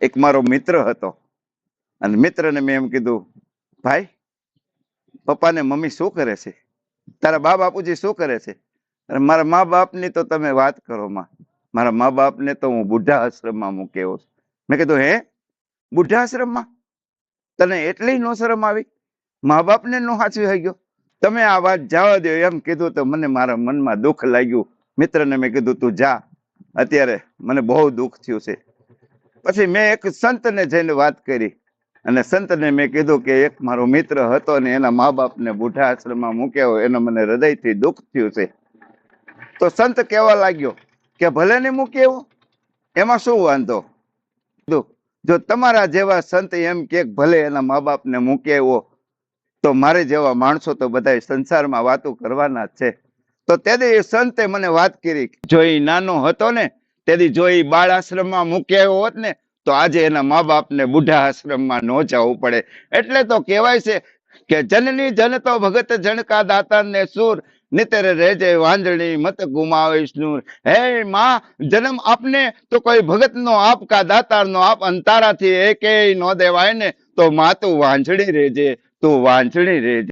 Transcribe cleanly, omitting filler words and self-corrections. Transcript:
એક મારો મિત્ર હતો અને મિત્રને મેં એમ કીધું, ભાઈ, પપ્પા ને મમ્મી શું કરે છે? તારા બા બાપુજી શું કરે છે? અને મારા મા બાપની તો તમે વાત કરો માં. મારા મા બાપને તો હું બુઢા આશ્રમમાં મૂકેવો છું. મેં કીધું, હે, બુઢા આશ્રમમાં? તને એટલી નો શરમ આવી? મા બાપને નો સાચવી થઈ ગયો? તમે આ વાત જવા દો એમ કીધું તો મને મારા મનમાં દુઃખ લાગ્યું. મિત્રને મેં કીધું, તું જા, અત્યારે મને બહુ દુઃખ થયું છે. પછી મેં એક સંતને જઈને વાત કરી અને સંતને મેં કીધું કે એક મારો મિત્ર હતો ને એના મા બાપને બુઢા આશ્રમમાં મૂક્યા હોય, એનો મને હૃદયથી દુઃખ થયું છે. તો સંત કહેવા લાગ્યો કે ભલે ને મૂકે એવો, એમાં શું વાંધો? જો તમારા જેવા સંત એમ કે ભલે એના મા બાપને મૂકે એવો, તો મારે જેવા માણસો તો બધા સંસારમાં વાતો કરવાના જ છે. તો તેથી એ સંતે મને વાત કરી, જો એ નાનો હતો ને તેથી જો એ બાળ આશ્રમમાં મૂક્યા હોત ને તો આજે એના મા બાપને બુઢા આશ્રમમાં નો જવું પડે. એટલે તો કહેવાય છે કે જનની જન તો ભગત જન કા દાતા ને સુર, નિતર રહેજે વાંજણી મત ગુમાવીશ નૂર. હે માં, જન્મ આપને તો કોઈ ભગત નો આપ, કા દાતાર નો આપ, અંતારાથી એકેય નો દેવાય ને તો માં તું વાંજણી રહેજે, તું વાંજણી રહેજે.